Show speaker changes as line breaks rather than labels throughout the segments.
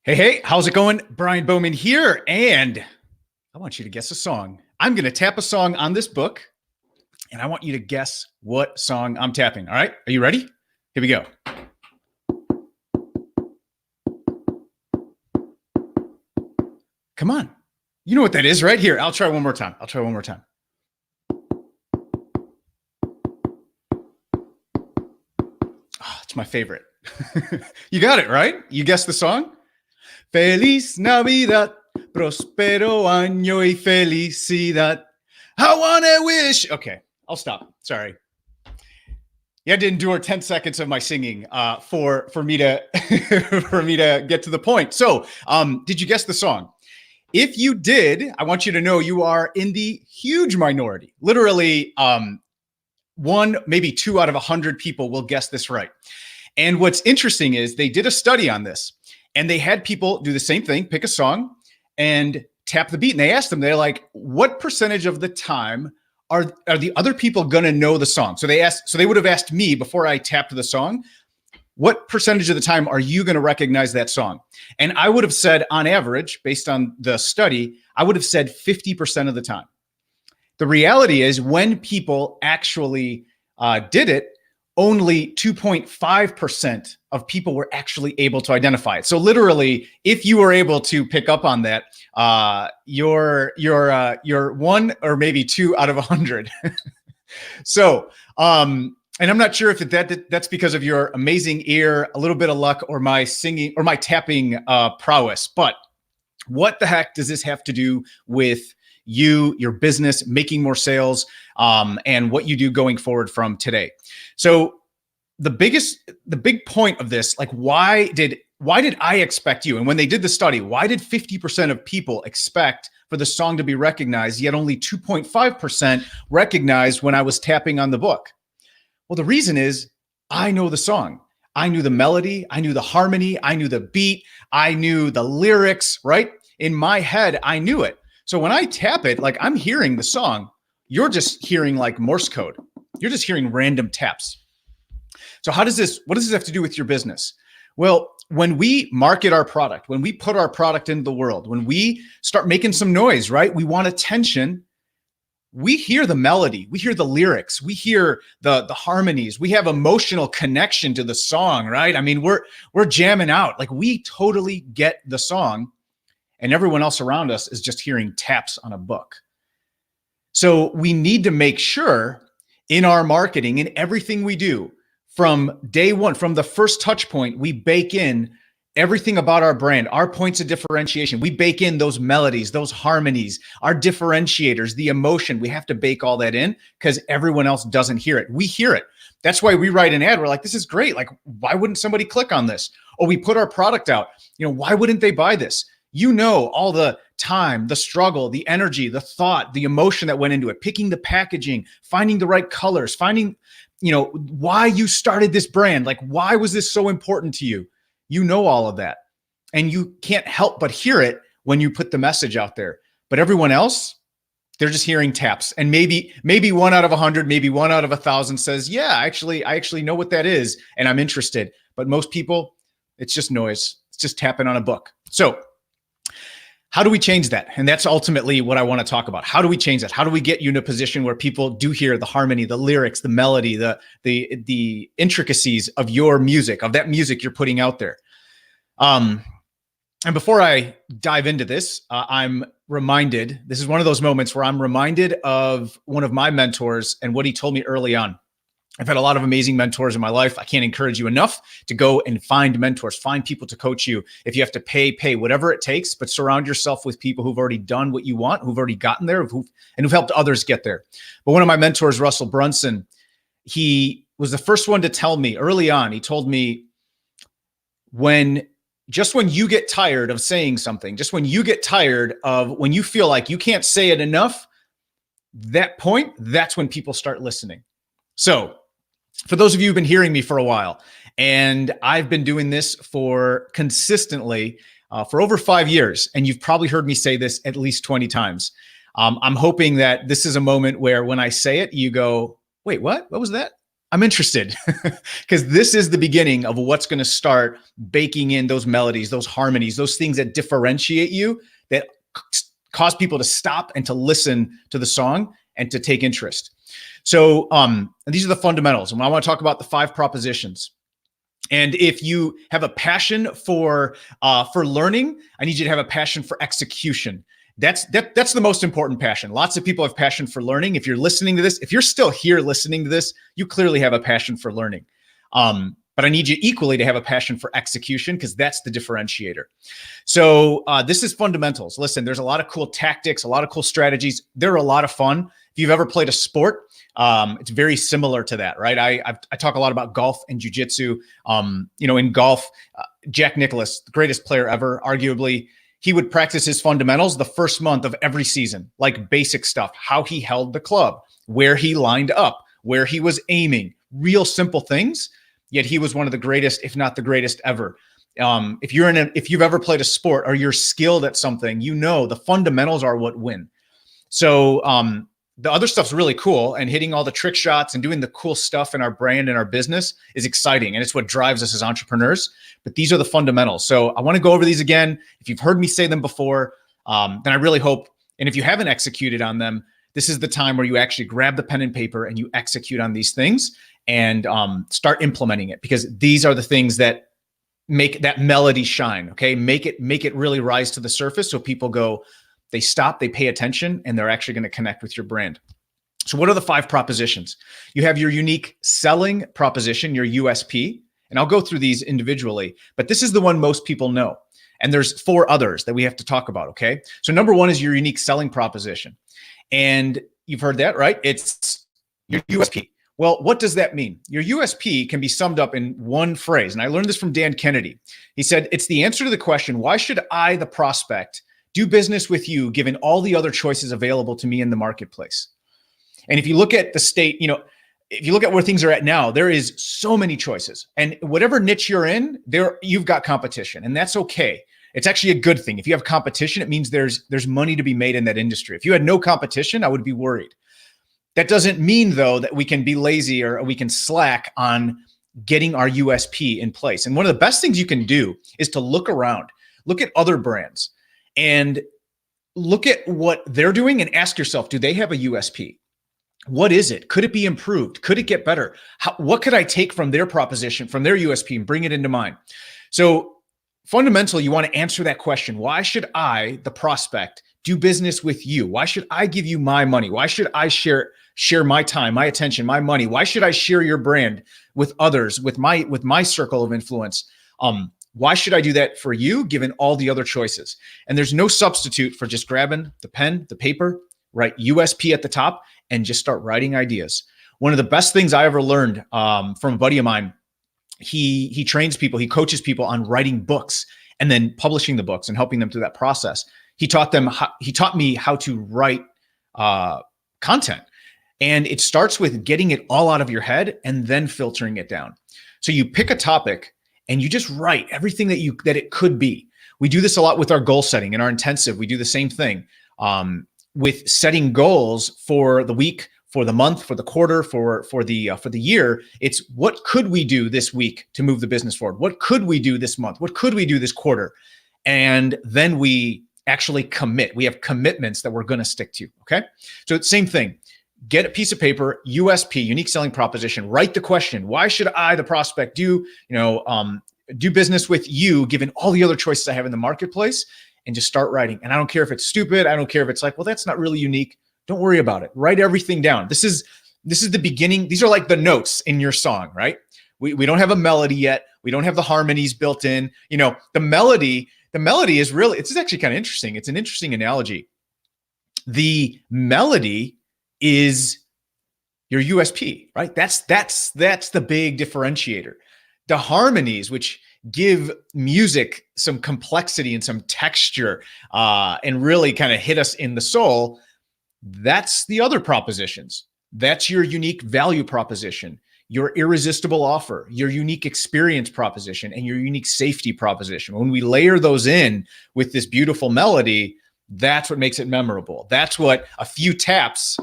Hey, how's it going? Brian Bowman here, and I want you to guess a song. I'm going to tap a song on this book, and I want you to guess what song I'm tapping. All right, are you ready? Here we go. Come on. You know what that is, right? Here, I'll try one more time. Oh, it's my favorite. You got it, right? You guessed the song? Feliz Navidad, prospero año y felicidad. I wanna wish. Okay, I'll stop. Sorry. You had to endure 10 seconds of my singing for me to for me to get to the point. So, did you guess the song? If you did, I want you to know you are in the huge minority. Literally, one, maybe two out of 100 people will guess this right. And what's interesting is they did a study on this, and they had people do the same thing, pick a song and tap the beat. And they asked them, they're like, what percentage of the time are the other people going to know the song? So they would have asked me before I tapped the song, what percentage of the time are you going to recognize that song? And I would have said, on average, based on the study, I would have said 50% of the time. The reality is, when people actually did it, only 2.5% of people were actually able to identify it. So literally, if you were able to pick up on that, you're one or maybe two out of 100. So, and I'm not sure if that's because of your amazing ear, a little bit of luck, or my singing or my tapping prowess. But what the heck does this have to do with you, your business, making more sales, and what you do going forward from today? So the big point of this, like, why did I expect you? And when they did the study, why did 50% of people expect for the song to be recognized, yet only 2.5% recognized when I was tapping on the book? Well, the reason is, I know the song. I knew the melody. I knew the harmony. I knew the beat. I knew the lyrics, right? In my head, I knew it. So when I tap it, like, I'm hearing the song. You're just hearing like Morse code. You're just hearing random taps. So what does this have to do with your business? Well, when we market our product, when we put our product into the world, when we start making some noise, right? We want attention. We hear the melody, we hear the lyrics, we hear the harmonies, we have emotional connection to the song, right? I mean, we're jamming out. Like, we totally get the song, and everyone else around us is just hearing taps on a book. So we need to make sure in our marketing, in everything we do, from day one, from the first touch point, we bake in everything about our brand, our points of differentiation. We bake in those melodies, those harmonies, our differentiators, the emotion. We have to bake all that in because everyone else doesn't hear it. We hear it. That's why we write an ad. We're like, this is great. Like, why wouldn't somebody click on this? Or we put our product out. Why wouldn't they buy this? All the time, the struggle, the energy, the thought, the emotion that went into it, picking the packaging, finding the right colors, finding, why you started this brand. Like, why was this so important to you? You know all of that, and you can't help but hear it when you put the message out there. But everyone else, they're just hearing taps. And maybe 1 out of 100, maybe 1 out of 1,000 says, yeah, I actually know what that is, and I'm interested. But most people, it's just noise. It's just tapping on a book. So how do we change that? And that's ultimately what I want to talk about. How do we change that? How do we get you in a position where people do hear the harmony, the lyrics, the melody, the intricacies of your music, of that music you're putting out there? And before I dive into this, I'm reminded, this is one of those moments where I'm reminded of one of my mentors and what he told me early on. I've had a lot of amazing mentors in my life. I can't encourage you enough to go and find mentors, find people to coach you. If you have to pay whatever it takes, but surround yourself with people who've already done what you want, who've already gotten there, who've helped others get there. But one of my mentors, Russell Brunson, he was the first one to tell me early on. He told me, when you get tired of saying something, just when you get tired of, when you feel like you can't say it enough, that's when people start listening. So for those of you who've been hearing me for a while, and I've been doing this for consistently for over 5 years, and you've probably heard me say this at least 20 times. I'm hoping that this is a moment where when I say it, you go, wait, what? What was that? I'm interested because this is the beginning of what's going to start baking in those melodies, those harmonies, those things that differentiate you, that cause people to stop and to listen to the song and to take interest. So and these are the fundamentals. And I want to talk about the 5 propositions. And if you have a passion for learning, I need you to have a passion for execution. That's the most important passion. Lots of people have passion for learning. If you're listening to this, if you're still here listening to this, you clearly have a passion for learning. But I need you equally to have a passion for execution because that's the differentiator. So this is fundamentals. Listen, there's a lot of cool tactics, a lot of cool strategies. They're a lot of fun. If you've ever played a sport, it's very similar to that, right? I talk a lot about golf and jiu-jitsu. In golf, Jack Nicklaus, the greatest player ever, arguably, he would practice his fundamentals the first month of every season, like basic stuff, how he held the club, where he lined up, where he was aiming, real simple things. Yet he was one of the greatest, if not the greatest ever. If you've ever played a sport or you're skilled at something, the fundamentals are what win. So the other stuff's really cool, and hitting all the trick shots and doing the cool stuff in our brand and our business is exciting. And it's what drives us as entrepreneurs. But these are the fundamentals. So I want to go over these again. If you've heard me say them before, then I really hope, and if you haven't executed on them, this is the time where you actually grab the pen and paper and you execute on these things and start implementing it, because these are the things that make that melody shine. Okay. Make it really rise to the surface. So people go, they stop, they pay attention, and they're actually going to connect with your brand. So what are the 5 propositions? You have your unique selling proposition, your USP, and I'll go through these individually, but this is the one most people know. And there's 4 others that we have to talk about. Okay. So number 1 is your unique selling proposition. And you've heard that, right? It's your USP. Well, what does that mean? Your USP can be summed up in one phrase. And I learned this from Dan Kennedy. He said, it's the answer to the question, why should I, the prospect, do business with you given all the other choices available to me in the marketplace? And if you look at the state, if you look at where things are at now, there is so many choices. And whatever niche you're in, you've got competition, and that's okay. It's actually a good thing. If you have competition, it means there's money to be made in that industry. If you had no competition, I would be worried. That doesn't mean, though, that we can be lazy or we can slack on getting our USP in place. And one of the best things you can do is to look around, look at other brands, and look at what they're doing and ask yourself, do they have a USP? What is it? Could it be improved? Could it get better? What could I take from their proposition, from their USP, and bring it into mine? So fundamentally, you want to answer that question. Why should I, the prospect, do business with you? Why should I give you my money? Why should I share my time, my attention, my money? Why should I share your brand with others, with my circle of influence? Why should I do that for you, given all the other choices? And there's no substitute for just grabbing the pen, the paper, write USP at the top, and just start writing ideas. One of the best things I ever learned from a buddy of mine, he trains people, he coaches people on writing books and then publishing the books and helping them through that process. He taught me how to write content. And it starts with getting it all out of your head and then filtering it down. So you pick a topic and you just write everything that it could be. We do this a lot with our goal setting. In our intensive, we do the same thing with setting goals for the week, for the month, for the quarter, for the year. It's what could we do this week to move the business forward? What could we do this month? What could we do this quarter? And then we actually commit. We have commitments that we're going to stick to. Okay. So same thing. Get a piece of paper, USP, unique selling proposition, write the question. Why should I, the prospect, do business with you, given all the other choices I have in the marketplace? And just start writing. And I don't care if it's stupid. I don't care if it's like, well, that's not really unique. Don't worry about it. Write everything down. This is the beginning. These are like the notes in your song, right? We don't have a melody yet. We don't have the harmonies built in. The melody is really, it's actually kind of interesting. It's an interesting analogy. The melody is your USP, right? That's the big differentiator. The harmonies, which give music some complexity and some texture, and really kind of hit us in the soul, that's the other propositions. That's your unique value proposition, your irresistible offer, your unique experience proposition, and your unique safety proposition. When we layer those in with this beautiful melody, that's what makes it memorable. That's what a few taps,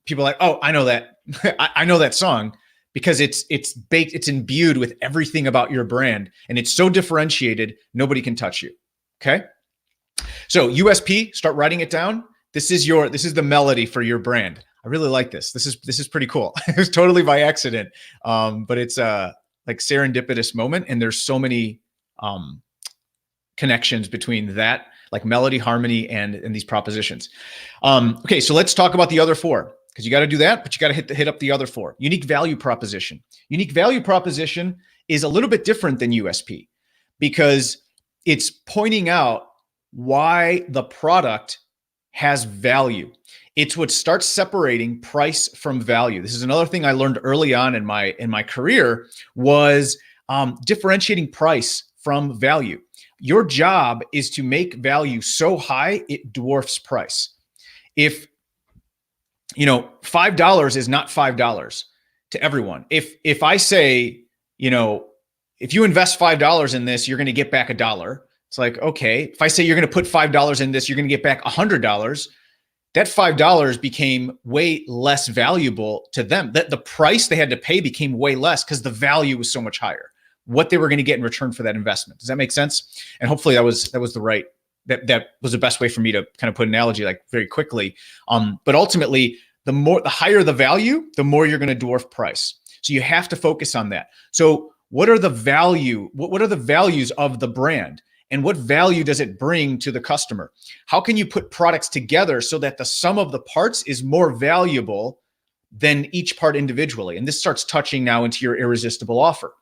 people are like, oh, I know that. I know that song, because it's baked, it's imbued with everything about your brand, and it's so differentiated, nobody can touch you. Okay. So USP, start writing it down. This is the melody for your brand. I really like this. This is pretty cool. It was totally by accident. But it's a like serendipitous moment. And there's so many connections between that, like melody, harmony, and these propositions. Okay, so let's talk about the other four, because you got to do that, but you got to hit up the other four. Unique value proposition. Unique value proposition is a little bit different than USP because it's pointing out why the product has value. It's what starts separating price from value. This is another thing I learned early on in my career was differentiating price from value. Your job is to make value so high it dwarfs price. If $5 is not $5 to everyone. If I say, if you invest $5 in this, you're going to get back $1. It's like, okay, if I say you're going to put $5 in this, you're going to get back $100. That $5 became way less valuable to them. That the price they had to pay became way less because the value was so much higher. What they were going to get in return for that investment. Does that make sense? And hopefully that was the right, that was the best way for me to kind of put an analogy like very quickly. But ultimately, the higher the value, the more you're going to dwarf price. So you have to focus on that. So what are the value? What are the values of the brand? And what value does it bring to the customer? How can you put products together so that the sum of the parts is more valuable than each part individually? And this starts touching now into your irresistible offer.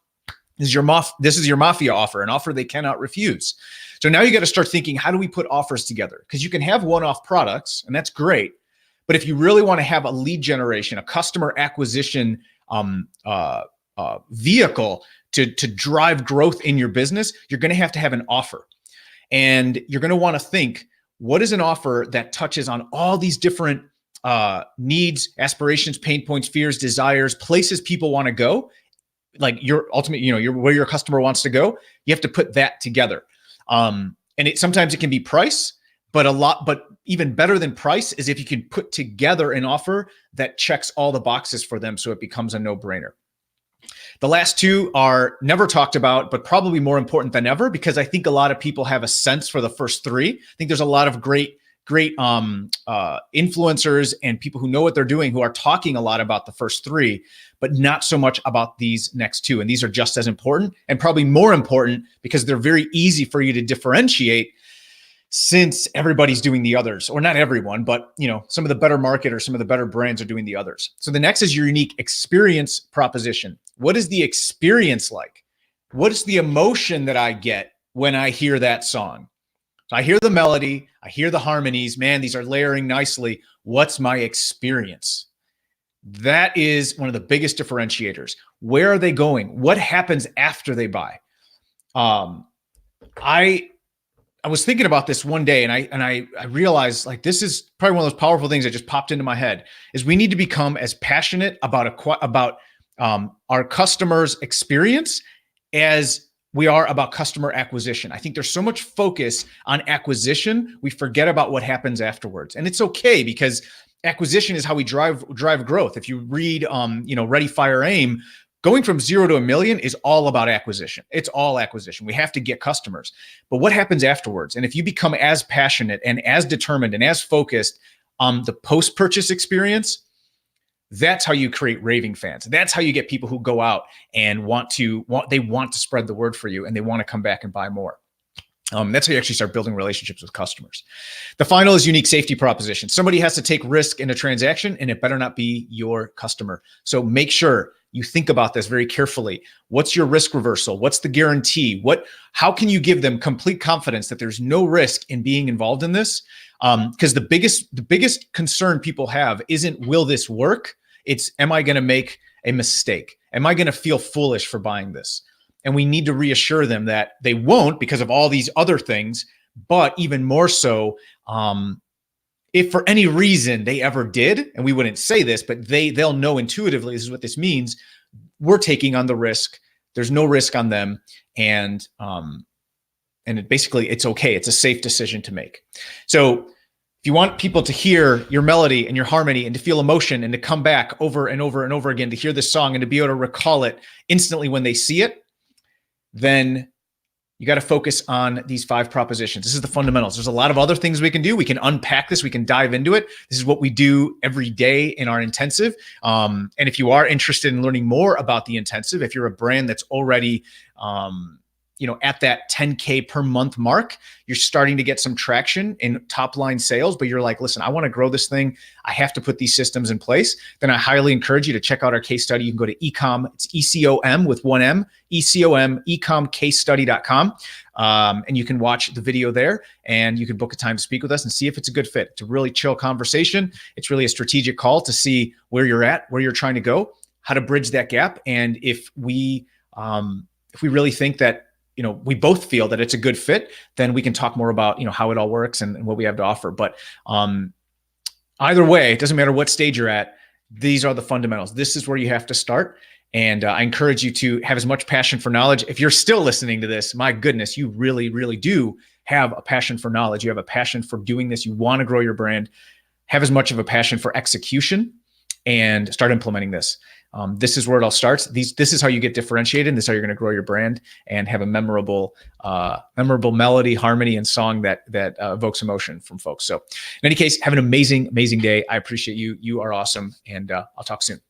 This is your mafia offer, an offer they cannot refuse. So now you got to start thinking, how do we put offers together? Because you can have one-off products, and that's great. But if you really want to have a lead generation, a customer acquisition vehicle to drive growth in your business, you're going to have an offer. And you're going to want to think, what is an offer that touches on all these different needs, aspirations, pain points, fears, desires, places people want to go, like your ultimate, where your customer wants to go. You have to put that together. And sometimes it can be price, but even better than price is if you can put together an offer that checks all the boxes for them so it becomes a no-brainer. The last two are never talked about, but probably more important than ever, because I think a lot of people have a sense for the first three. I think there's a lot of great influencers and people who know what they're doing who are talking a lot about the first three, but not so much about these next two. And these are just as important and probably more important because they're very easy for you to differentiate since everybody's doing the others, or not everyone, but some of the better marketers, some of the better brands are doing the others. So the next is your unique experience proposition. What is the experience like? What is the emotion that I get when I hear that song? So I hear the melody, I hear the harmonies, man, these are layering nicely. What's my experience? That is one of the biggest differentiators. Where are they going? What happens after they buy? I was thinking about this one day, and I realized, like, this is probably one of those powerful things that just popped into my head, is we need to become as passionate about our customers' experience as we are about customer acquisition. I think there's so much focus on acquisition, we forget about what happens afterwards. And it's okay, because acquisition is how we drive growth. If you read Ready, Fire, Aim, going from 0 to 1 million is all about acquisition. It's all acquisition. We have to get customers. But what happens afterwards? And if you become as passionate and as determined and as focused on the post-purchase experience, that's how you create raving fans. That's how you get people who go out and want to spread the word for you, and they want to come back and buy more. That's how you actually start building relationships with customers. The final is unique safety proposition. Somebody has to take risk in a transaction, and it better not be your customer. So make sure you think about this very carefully. What's your risk reversal? What's the guarantee? How can you give them complete confidence that there's no risk in being involved in this? Because the biggest concern people have isn't, will this work? It's, am I going to make a mistake? Am I going to feel foolish for buying this? And we need to reassure them that they won't, because of all these other things. But even more so, if for any reason they ever did, and we wouldn't say this, but they'll know intuitively this is what this means. We're taking on the risk. There's no risk on them, and basically it's okay. It's a safe decision to make. So if If you want people to hear your melody and your harmony and to feel emotion and to come back over and over and over again to hear this song and to be able to recall it instantly when they see it, then you got to focus on these 5 propositions. This is the fundamentals. There's a lot of other things we can do. We can unpack this. We can dive into it. This is what we do every day in our intensive. And if you are interested in learning more about the intensive, if you're a brand that's already, at that 10K per month mark, you're starting to get some traction in top line sales, but you're like, listen, I want to grow this thing. I have to put these systems in place. Then I highly encourage you to check out our case study. You can go to ecom, it's ECOM with 1M, ECOM, ecomcasestudy.com. And you can watch the video there and you can book a time to speak with us and see if it's a good fit. It's a really chill conversation. It's really a strategic call to see where you're at, where you're trying to go, how to bridge that gap. And if we really think that, we both feel that it's a good fit, then we can talk more about, how it all works and what we have to offer. But either way, it doesn't matter what stage you're at. These are the fundamentals. This is where you have to start. And I encourage you to have as much passion for knowledge. If you're still listening to this, my goodness, you really, really do have a passion for knowledge. You have a passion for doing this. You want to grow your brand. Have as much of a passion for execution and start implementing this. This is where it all starts. This is how you get differentiated. And this is how you're going to grow your brand and have a memorable melody, harmony, and song that evokes emotion from folks. So in any case, have an amazing, amazing day. I appreciate you. You are awesome. And I'll talk soon.